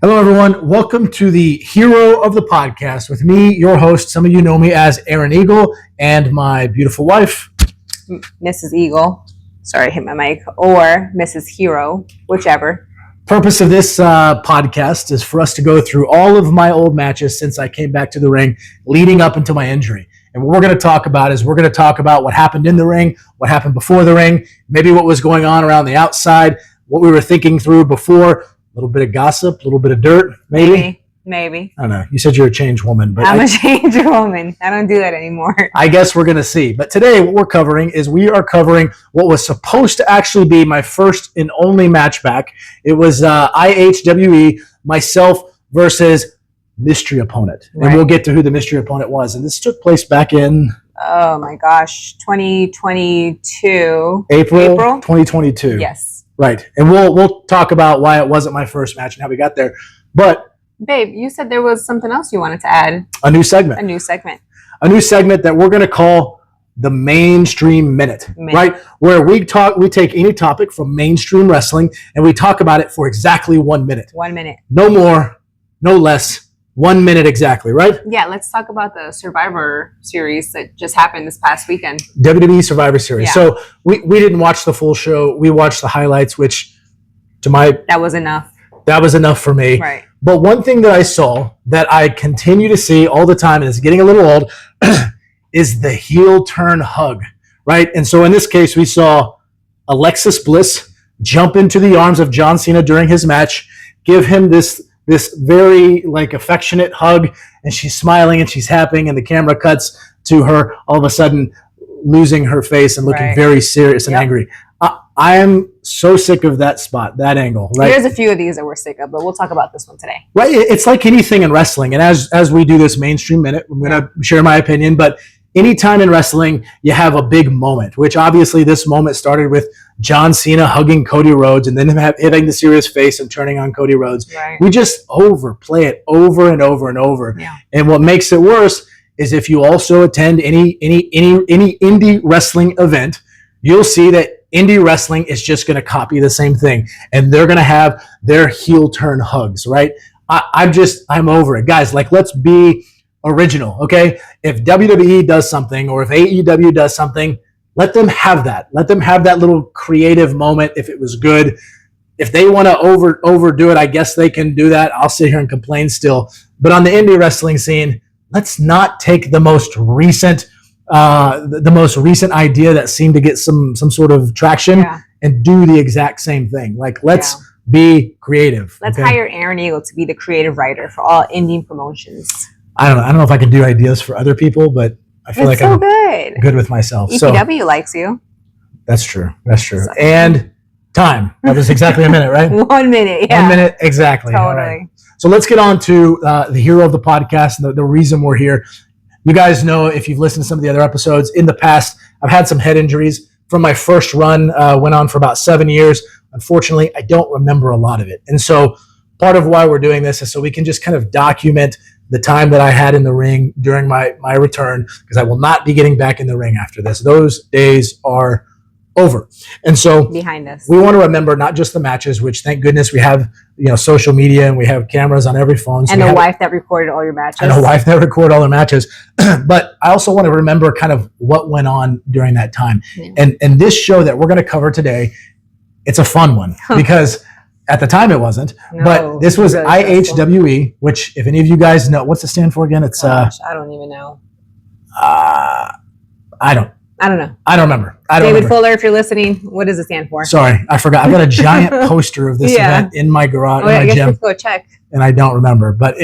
Hello, everyone. Welcome to the hero of the podcast with me, your host. Some of you know me as Aaron Eagle, and my beautiful wife, Mrs. Eagle. Sorry, I hit my mic. Or Mrs. Hero, whichever. Purpose of this podcast is for us to go through all of my old matches since I came back to the ring leading up into my injury. And what we're going to talk about is what happened in the ring, what happened before the ring, maybe what was going on around the outside, what we were thinking through before. A little bit of gossip, a little bit of dirt, maybe. Maybe. I don't know. You said you're a changed woman, but I'm a changed woman. I don't do that anymore. I guess we're going to see. But today, what we're covering is what was supposed to actually be my first and only match back. It was IHWE, myself versus mystery opponent. Right. And we'll get to who the mystery opponent was. And this took place back in... Oh my gosh, 2022. April 2022. Yes. Right. And we'll talk about why it wasn't my first match and how we got there. But babe, you said there was something else you wanted to add. A new segment that we're going to call the Mainstream Minute. Right? Where we take any topic from mainstream wrestling and we talk about it for exactly 1 minute. 1 minute. No more, no less. 1 minute exactly, right? Yeah, let's talk about the Survivor Series that just happened this past weekend. WWE Survivor Series. Yeah. So we didn't watch the full show. We watched the highlights, which that was enough. That was enough for me. Right. But one thing that I saw that I continue to see all the time, and it's getting a little old, is the heel turn hug, right? And so in this case, we saw Alexis Bliss jump into the arms of John Cena during his match, give him this very affectionate hug, and she's smiling and she's happy, and the camera cuts to her all of a sudden losing her face and looking very serious and angry. I am so sick of that spot, that angle. Right? There's a few of these that we're sick of, but we'll talk about this one today. Right. It's like anything in wrestling. And as we do this Mainstream Minute, I'm going to share my opinion, but anytime in wrestling, you have a big moment, which obviously this moment started with John Cena hugging Cody Rhodes and then him hitting the serious face and turning on Cody Rhodes. Right. We just overplay it over and over and over. Yeah. And what makes it worse is if you also attend any indie wrestling event, you'll see that indie wrestling is just going to copy the same thing. And they're going to have their heel turn hugs, right? I'm over it. Guys, let's be original, okay? If WWE does something or if AEW does something, let them have that. Let them have that little creative moment if it was good. If they want to overdo it, I guess they can do that. I'll sit here and complain still. But on the indie wrestling scene, let's not take the most recent idea that seemed to get some sort of traction and do the exact same thing. Let's be creative. Let's hire Aaron Eagle to be the creative writer for all indie promotions. I don't know if I can do ideas for other people, but I feel like I'm good with myself. EPW likes you. That's true. And time. That was exactly a minute, right? 1 minute, yeah. 1 minute, exactly. Totally. All right. So let's get on to the hero of the podcast and the reason we're here. You guys know, if you've listened to some of the other episodes, in the past, I've had some head injuries from my first run, went on for about 7 years. Unfortunately, I don't remember a lot of it. And so part of why we're doing this is so we can just kind of document the time that I had in the ring during my return, because I will not be getting back in the ring after this. Those days are over. And so behind us, we want to remember not just the matches, which thank goodness we have, social media and we have cameras on every phone. So and a wife that recorded all your matches. But I also want to remember kind of what went on during that time. Yeah. And this show that we're going to cover today, it's a fun one because at the time it wasn't, but this was really IHWE, which if any of you guys know, what's it stand for again? It's, I don't even know. I don't know. David Fuller, if you're listening, what does it stand for? Sorry, I forgot. I've got a giant poster of this event in my garage, in my gym. Let's go check. And I don't remember, but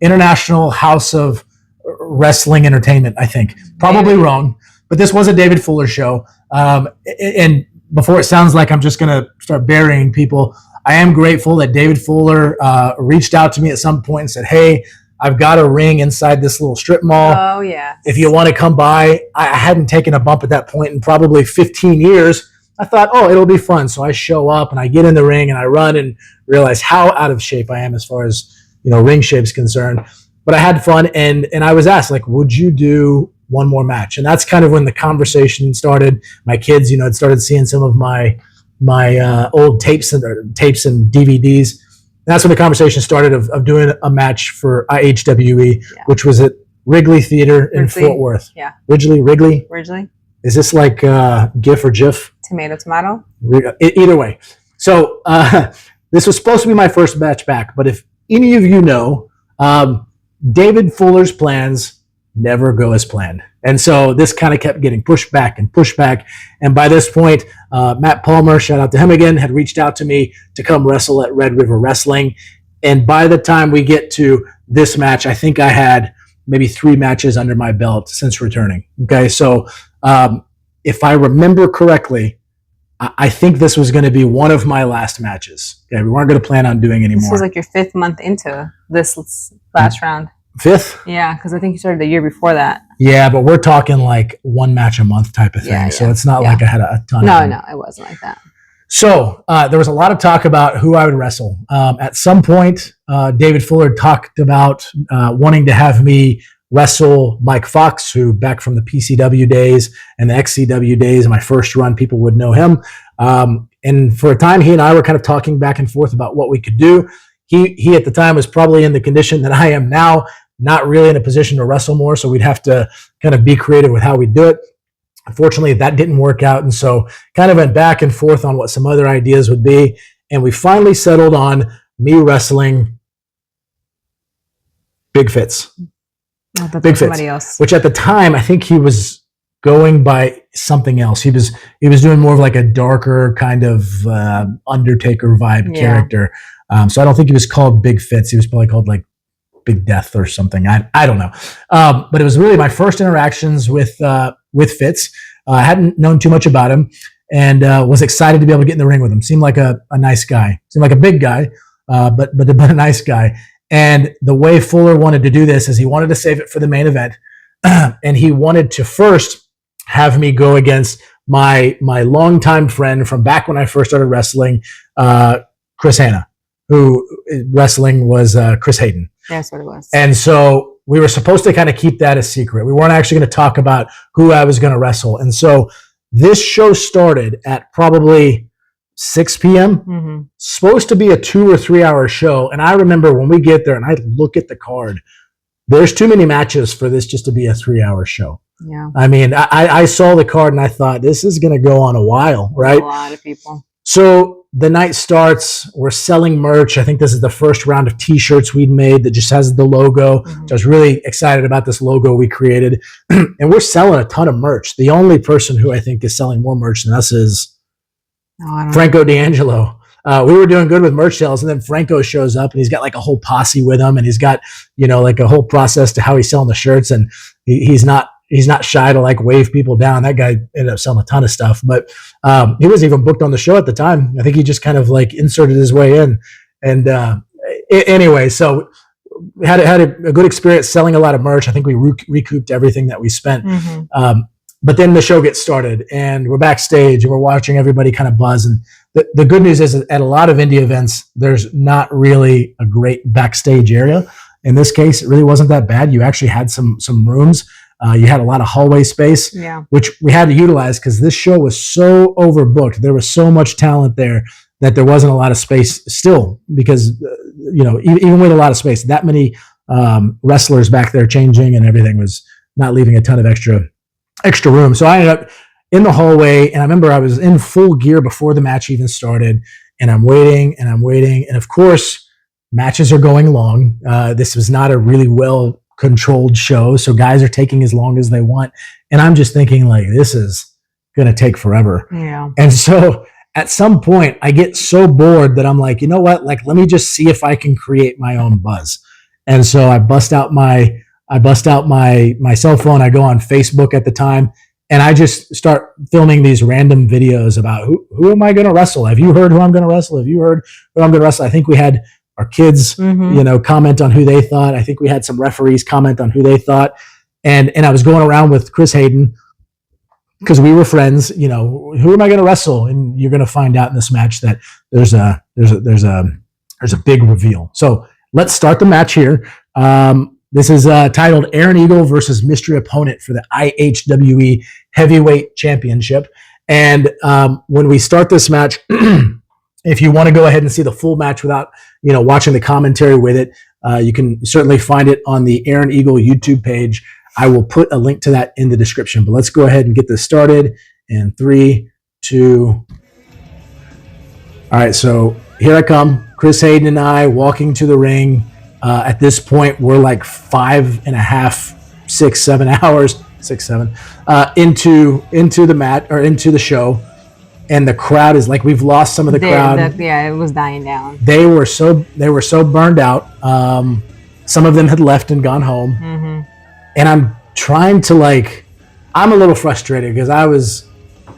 International House of Wrestling Entertainment, I think. Probably wrong, but this was a David Fuller show. And before it sounds like I'm just going to start burying people, I am grateful that David Fuller reached out to me at some point and said, hey, I've got a ring inside this little strip mall. Oh, yeah. If you want to come by, I hadn't taken a bump at that point in probably 15 years. I thought, it'll be fun. So I show up and I get in the ring and I run and realize how out of shape I am as far as, ring shape's concerned. But I had fun and I was asked, would you do one more match? And that's kind of when the conversation started. My kids, had started seeing some of my old tapes and DVDs. that's when the conversation started of doing a match for IHWE, which was at Wrigley Theater in Fort Worth. Yeah. Wrigley? Wrigley. Is this like GIF or GIF? Tomato. Either way. So this was supposed to be my first match back, but if any of you know, David Fuller's plans never go as planned. And so this kind of kept getting pushed back. And by this point, Matt Palmer, shout out to him again, had reached out to me to come wrestle at Red River Wrestling. And by the time we get to this match, I think I had maybe 3 matches under my belt since returning. Okay, so if I remember correctly, I think this was going to be one of my last matches. Okay, we weren't going to plan on doing any more. This was like your 5th month into this last round. 5th? Yeah, because I think you started the year before that. Yeah, but we're talking like 1 match a month type of thing. Yeah. So it's not like I had a ton of them. No, it wasn't like that. So there was a lot of talk about who I would wrestle. At some point, David Fuller talked about wanting to have me wrestle Mike Foxx, who back from the PCW days and the XCW days, my first run, people would know him. And for a time, he and I were kind of talking back and forth about what we could do. He at the time was probably in the condition that I am now, not really in a position to wrestle more, so we'd have to kind of be creative with how we do it. Unfortunately, that didn't work out, and so kind of went back and forth on what some other ideas would be, and we finally settled on me wrestling Big Fitz. Big Fitz, which at the time I think he was going by something else. He was doing more of like a darker kind of Undertaker vibe character. So I don't think he was called Big Fitz. He was probably called like Big Death or something. I don't know. But it was really my first interactions with Fitz. I hadn't known too much about him and was excited to be able to get in the ring with him. Seemed like a nice guy. Seemed like a big guy, but a nice guy. And the way Fuller wanted to do this is he wanted to save it for the main event. And he wanted to first have me go against my longtime friend from back when I first started wrestling, Chris Hanna, who wrestling was Chris Hayden. That's what it was. And so we were supposed to kind of keep that a secret. We weren't actually going to talk about who I was going to wrestle. And so this show started at probably 6 p.m. Mm-hmm. Supposed to be a 2 or 3 hour show. And I remember when we get there and I look at the card, there's too many matches for this just to be a 3 hour show. Yeah. I mean, I saw the card and I thought this is going to go on a while, right? A lot of people. So the night starts, we're selling merch. I think this is the first round of t-shirts we'd made that just has the logo. Mm-hmm. So I was really excited about this logo we created. And we're selling a ton of merch. The only person who I think is selling more merch than us is Franco D'Angelo. We were doing good with merch sales, and then Franco shows up and he's got like a whole posse with him, and he's got, like a whole process to how he's selling the shirts, and he's not shy to like wave people down. That guy ended up selling a ton of stuff, but he wasn't even booked on the show at the time. I think he just kind of like inserted his way in. And anyway, so we had a good experience selling a lot of merch. I think we recouped everything that we spent. Mm-hmm. But then the show gets started and we're backstage and we're watching everybody kind of buzz. And the good news is at a lot of indie events, there's not really a great backstage area. In this case, it really wasn't that bad. You actually had some rooms. You had a lot of hallway space, which we had to utilize because this show was so overbooked. There was so much talent there that there wasn't a lot of space still because, even with a lot of space, that many wrestlers back there changing and everything was not leaving a ton of extra room. So I ended up in the hallway, and I remember I was in full gear before the match even started, and I'm waiting. And of course, matches are going long. This was not a really well controlled show, so guys are taking as long as they want, and I'm just thinking like, this is gonna take forever. Yeah. And so at some point I get so bored that I'm like, you know what, like let me just see if I can create my own buzz. And so I bust out my cell phone. I go on Facebook at the time, and I just start filming these random videos about who am I going to wrestle? Have you heard who I'm going to wrestle? Have you heard who I'm going to wrestle? I think we had our kids, comment on who they thought. I think we had some referees comment on who they thought. And I was going around with Chris Hayden because we were friends, who am I going to wrestle? And you're going to find out in this match that there's a big reveal. So let's start the match here. This is titled Aaron Eagle versus mystery opponent for the IHWE Heavyweight Championship. And when we start this match, If you want to go ahead and see the full match without, watching the commentary with it, you can certainly find it on the Aaron Eagle YouTube page. I will put a link to that in the description. But let's go ahead and get this started in 3, 2. All right, so here I come. Chris Hayden and I walking to the ring. At this point, we're like 5.5, 6, 7 hours, 6, 7 into the mat or into the show. And the crowd is like, we've lost some of the crowd. It was dying down. They were so burned out. Some of them had left and gone home. Mm-hmm. And I'm trying to I'm a little frustrated because I was,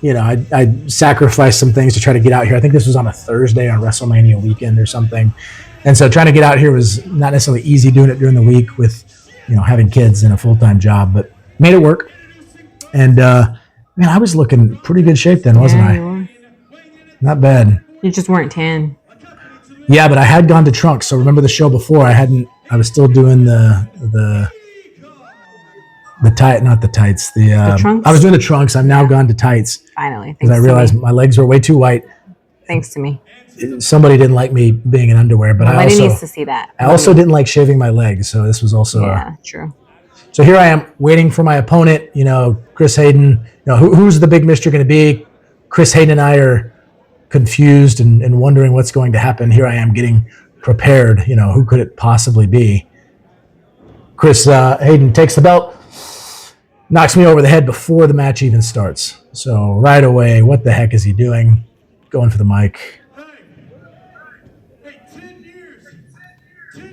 I sacrificed some things to try to get out here. I think this was on a Thursday on WrestleMania weekend or something. And so trying to get out here was not necessarily easy doing it during the week with, having kids and a full-time job, but made it work. And, man, I was looking pretty good shape then, wasn't I? You were. Not bad. You just weren't tan. Yeah, but I had gone to trunks. So remember the show before? I was still doing the tight, not the tights. The trunks? I was doing the trunks. I've now gone to tights. Finally, because I realized my legs were way too white. Thanks to me. Somebody didn't like me being in underwear, but Nobody needs to see that. I also didn't like shaving my legs, so this was also true. So here I am waiting for my opponent. Chris Hayden. Who's the big mister going to be? Chris Hayden and I are confused and wondering what's going to happen. Here I am getting prepared. Who could it possibly be? Chris Hayden takes the belt, knocks me over the head before the match even starts. So right away, what the heck is he doing? Going for the mic. Hey, 10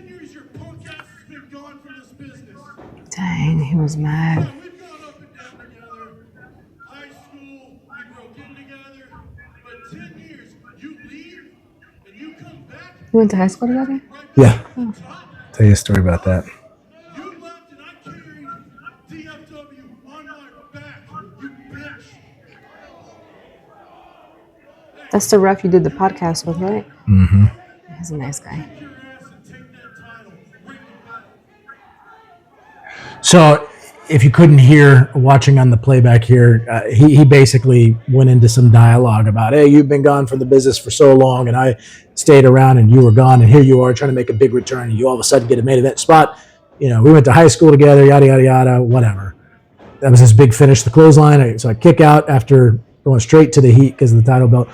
years your punk ass has been gone from this business. Dang, he was mad. We've gone up and down together. High school, we broke in together. But 10 years, you leave and you come back. You went to high school together? Yeah. Tell you a story about that. You left and I carried DFW on my back. You bitch. That's the ref you did the podcast with, right? Mm-hmm. He's a nice guy. Your ass and take that title. Bring it back. So if you couldn't hear watching on the playback here, he basically went into some dialogue about, hey, you've been gone from the business for so long and I stayed around and you were gone and here you are trying to make a big return and you all of a sudden get a main event spot. We went to high school together, yada, yada, yada, whatever. That was his big finish, the clothesline. So I kick out after going straight to the heat because of the title belt.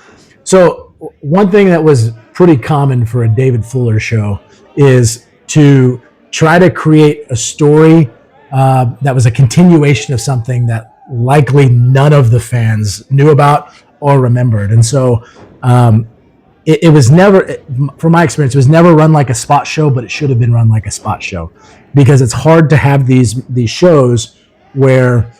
So one thing that was pretty common for a David Fuller show is to try to create a story that was a continuation of something that likely none of the fans knew about or remembered. And so it was never, from my experience, it was never run like a spot show, but it should have been run like a spot show because it's hard to have these shows where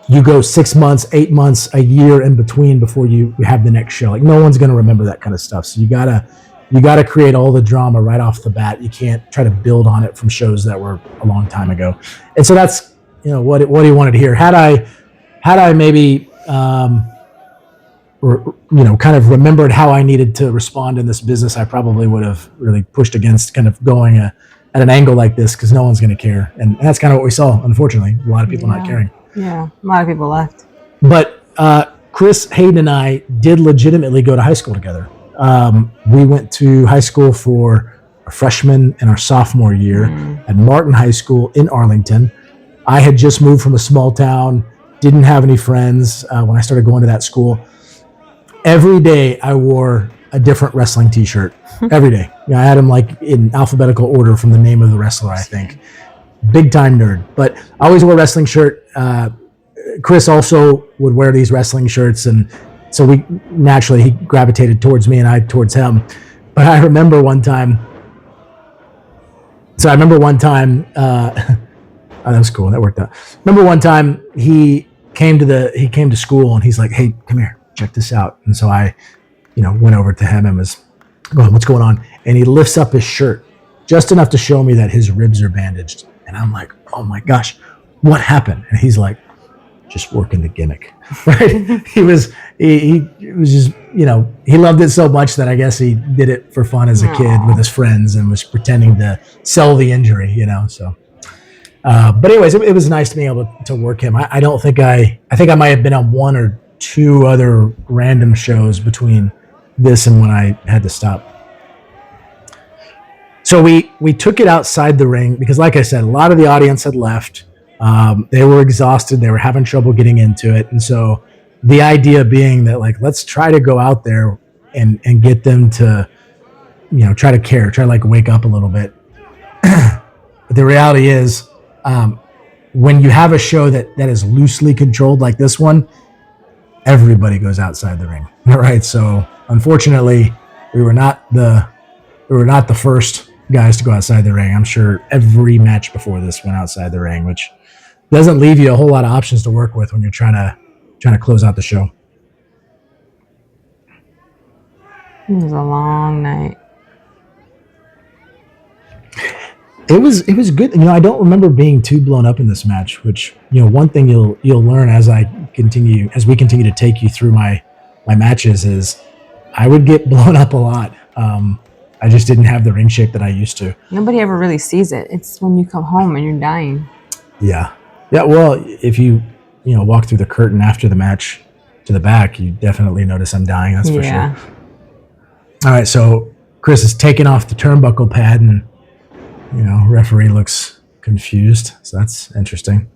you go 6 months, 8 months, a year in between before you have the next show. Like no one's going to remember that kind of stuff. So you gotta create all the drama right off the bat. You can't try to build on it from shows that were a long time ago. And so that's what he wanted to hear. Had I maybe kind of remembered how I needed to respond in this business, I probably would have really pushed against kind of going at an angle like this because no one's going to care. And that's kind of what we saw. Unfortunately, a lot of people not caring. Yeah, a lot of people left. But Chris Hayden and I did legitimately go to high school together. We went to high school for our freshman and our sophomore year at Martin High School in Arlington. I had just moved from a small town, didn't have any friends when I started going to that school. Every day I wore a different wrestling t-shirt. Every day. I had them like in alphabetical order from the name of the wrestler, I think. Big time nerd. But I always wore a wrestling shirt. Chris also would wear these wrestling shirts, and so he gravitated towards me and I towards him. But I remember one time. Oh, that was cool. That worked out. Remember one time he came to school and he's like, "Hey, come here, check this out." And so I, went over to him and was going, "What's going on?" And he lifts up his shirt just enough to show me that his ribs are bandaged. And I'm like, "Oh my gosh, what happened?" And he's like, "Just working the gimmick." Right? He was just, he loved it so much that I guess he did it for fun as a kid with his friends and was pretending to sell the injury, so. But anyways, it was nice to be able to work him. I think I might have been on one or two other random shows between this and when I had to stop. So we took it outside the ring because, like I said, a lot of the audience had left. They were exhausted. They were having trouble getting into it. And so the idea being that, like, let's try to go out there and get them to, try to care, try to like wake up a little bit. But the reality is, when you have a show that is loosely controlled like this one, everybody goes outside the ring. All right. So unfortunately, we were not the first guys to go outside the ring. I'm sure every match before this went outside the ring, which doesn't leave you a whole lot of options to work with when you're trying to close out the show. It was a long night. It was good. I don't remember being too blown up in this match, which, one thing you'll learn as we continue to take you through my matches is I would get blown up a lot. I just didn't have the ring shape that I used to. Nobody ever really sees it. It's when you come home and you're dying. Yeah. Yeah. Well, if you walk through the curtain after the match to the back, you definitely notice I'm dying. That's for sure. All right. So Chris is taking off the turnbuckle pad and, referee looks confused. So that's interesting.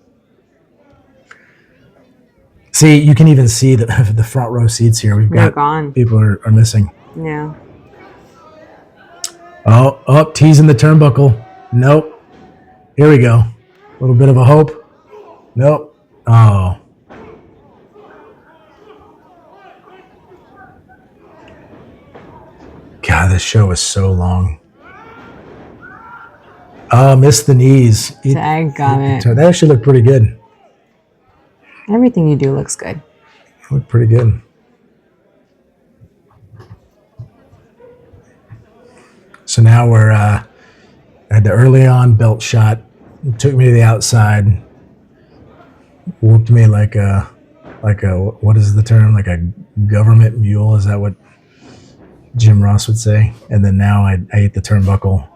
See, you can even see the front row seats here. They're gone. People are missing. Yeah. Oh, teasing the turnbuckle. Nope. Here we go. A little bit of a hope. Nope. Oh. God, this show is so long. Oh, missed the knees. Dadgummit. That actually looked pretty good. Everything you do looks good. Looked pretty good. So now we're at the early on belt shot. It took me to the outside. Whooped me like a what is the term? Like a government mule? Is that what Jim Ross would say? And then now I hit the turnbuckle,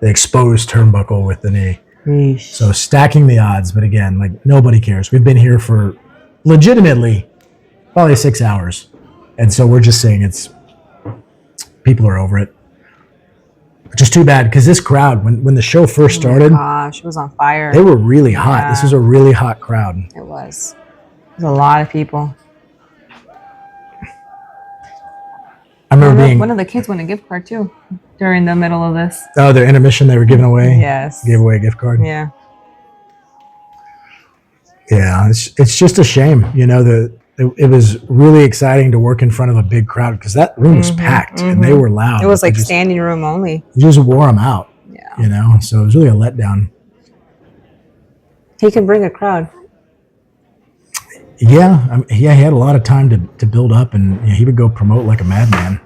the exposed turnbuckle with the knee. Yeesh. So stacking the odds, but again, like nobody cares. We've been here for legitimately probably 6 hours, and so we're just saying people are over it. Which is too bad because this crowd, when the show first started, gosh, it was on fire. They were really hot. Yeah. This was a really hot crowd. It was. There's a lot of people. I remember one of the kids won a gift card too during the middle of this. Oh, their intermission they were giving away. Yes. Gave away a gift card. Yeah. Yeah, it's just a shame. It was really exciting to work in front of a big crowd because that room was packed and they were loud. It was like standing room only. You just wore them out. Yeah. So it was really a letdown. He can bring a crowd. Yeah, he had a lot of time to build up, and he would go promote like a madman.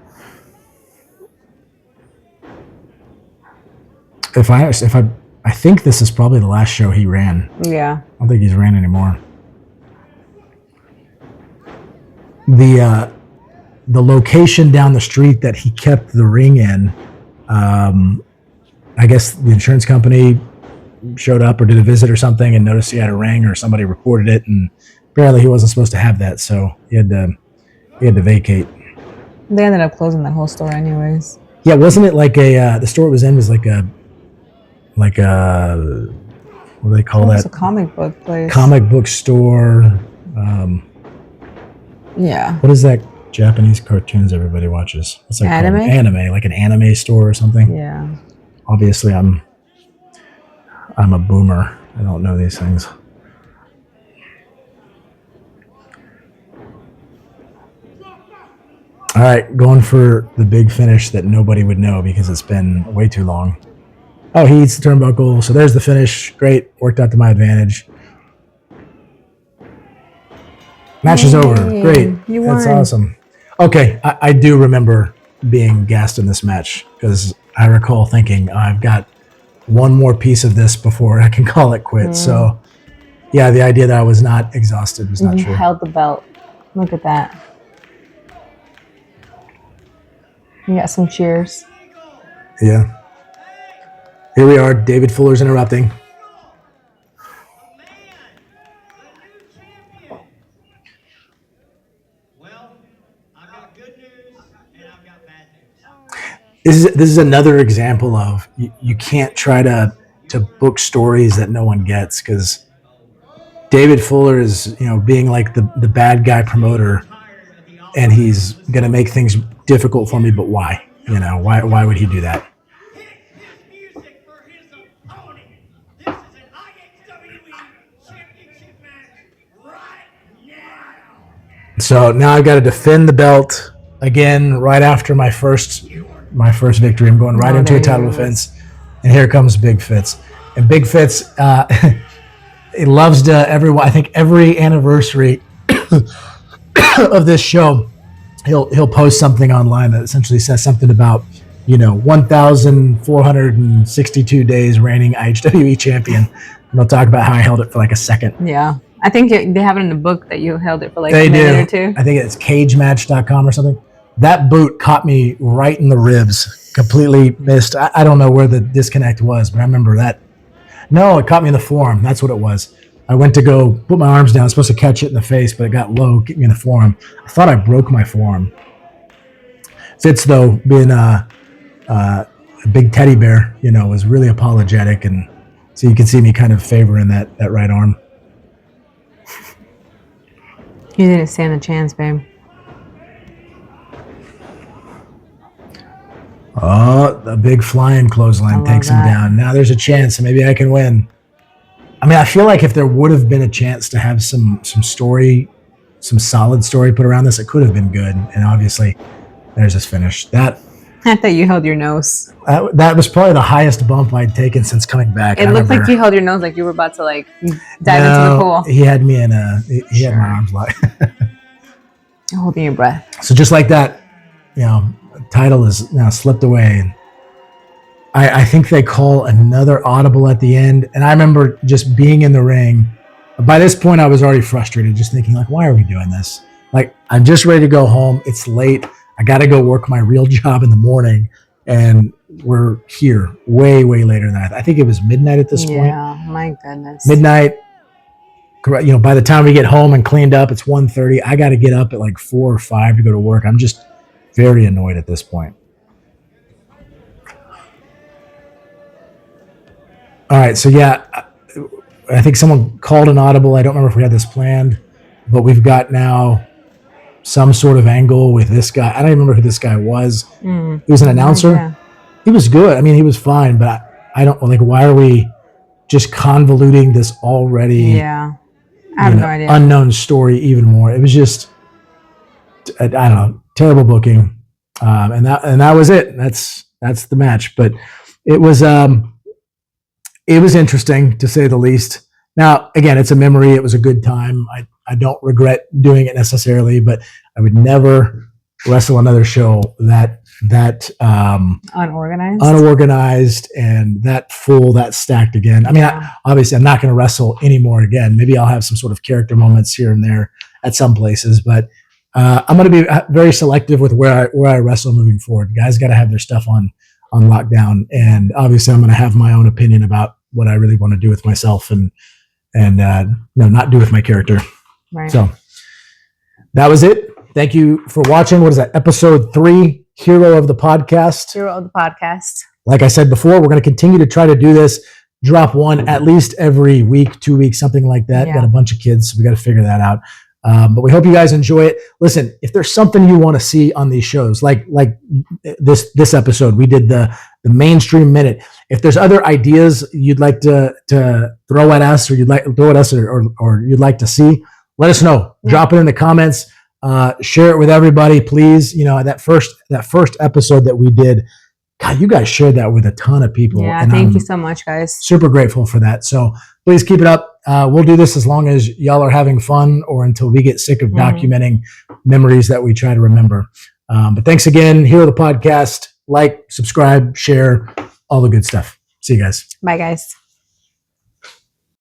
I think this is probably the last show he ran. Yeah. I don't think he's ran anymore. The location down the street that he kept the ring in, I guess the insurance company showed up or did a visit or something and noticed he had a ring, or somebody reported it, and apparently he wasn't supposed to have that, so he had to vacate. They ended up closing that whole store anyways. Yeah, wasn't it like the store it was in was like a what do they call that? It's a comic book place. Comic book store. Yeah. What is that Japanese cartoons everybody watches? What's that Anime? called? Anime, like an anime store or something. Yeah. Obviously, I'm a boomer. I don't know these things. All right, going for the big finish that nobody would know because it's been way too long. Oh, he eats the turnbuckle. So there's the finish. Great. Worked out to my advantage. Match is over. Great. You That's won. awesome. Okay, I do remember being gassed in this match because I recall thinking, I've got one more piece of this before I can call it quits. So, yeah, the idea that I was not exhausted was not You true. held the belt. Look at that. You got some cheers. Yeah. Here we are. David Fuller's interrupting. Well, I've got good news and I've This is another example of you can't try to book stories that no one gets, because David Fuller is, being like the bad guy promoter, and he's going to make things difficult for me. But why? Why would he do that? Hit his music for his opponent. This is an IHWE championship match right now. So now I've got to defend the belt again right after my first victory. I'm going right into a title defense, and here comes Big Fitz. And Big Fitz, he loves to I think every anniversary of this show, he'll post something online that essentially says something about 1,462 days reigning IHWE champion, and he'll talk about how I held it for like a second. Yeah. I think they have it in the book that you held it for like They a minute do. or two. I think it's cagematch.com or something. That boot caught me right in the ribs. Completely missed. I don't know where the disconnect was, but I remember that. No, it caught me in the forearm. That's what it was. I went to go put my arms down. I was supposed to catch it in the face, but it got low, get me in the forearm. I thought I broke my forearm. Fitz, though, being a big teddy bear, was really apologetic, and so you can see me kind of favoring that right arm. You didn't stand a chance, babe. Oh, the big flying clothesline takes him down. Now there's a chance, and maybe I can win. I mean, I feel like if there would have been a chance to have some story, some solid story put around this, it could have been good. And obviously, there's this finish. I thought you held your nose. That was probably the highest bump I'd taken since coming back. It looked like you held your nose like you were about to dive into the pool. He had me he had my arms locked. Holding your breath. So just like that, title is now slipped away. I think they call another audible at the end, and I remember just being in the ring. By this point, I was already frustrated, just thinking why are we doing this? I'm just ready to go home. It's late. I got to go work my real job in the morning, and we're here way, way later than that. I think it was midnight at this point. Yeah, my goodness. Midnight. By the time we get home and cleaned up, it's 1:30. I got to get up at 4 or 5 to go to work. I'm just very annoyed at this point. All right, so yeah, I think someone called an audible. I don't remember if we had this planned, but we've got now some sort of angle with this guy. I don't even remember who this guy was. He was an announcer. Yeah. He was good. I mean, he was fine, but I don't why are we just convoluting this already? Yeah, I have no idea. Unknown story even more. It was just, I don't know, terrible booking, and that was it. That's the match, but it was interesting to say the least. Now, again, it's a memory. It was a good time. I don't regret doing it necessarily, but I would never wrestle another show that unorganized and that full, that stacked again. I mean, obviously I'm not going to wrestle anymore again. Maybe I'll have some sort of character moments here and there at some places, but I'm going to be very selective with where I wrestle moving forward. Guys got to have their stuff on lockdown, and obviously I'm going to have my own opinion about what I really want to do with myself and not do with my character. Right. So that was it. Thank you for watching. What is that? Episode 3, Hero of the Podcast. Hero of the Podcast. Like I said before, we're going to continue to try to do this. Drop one at least every week, 2 weeks, something like that. Yeah. Got a bunch of kids, so we got to figure that out. But we hope you guys enjoy it. Listen, if there's something you want to see on these shows, like this episode, we did the mainstream minute. If there's other ideas you'd like to throw at us, or you'd like to see, let us know. Yeah. Drop it in the comments. Share it with everybody, please. That first episode that we did, God, you guys shared that with a ton of people. Yeah, thank you so much, guys. Super grateful for that. So please keep it up. We'll do this as long as y'all are having fun, or until we get sick of documenting memories that we try to remember. But thanks again. Hero of the Podcast. Like, subscribe, share, all the good stuff. See you guys. Bye, guys.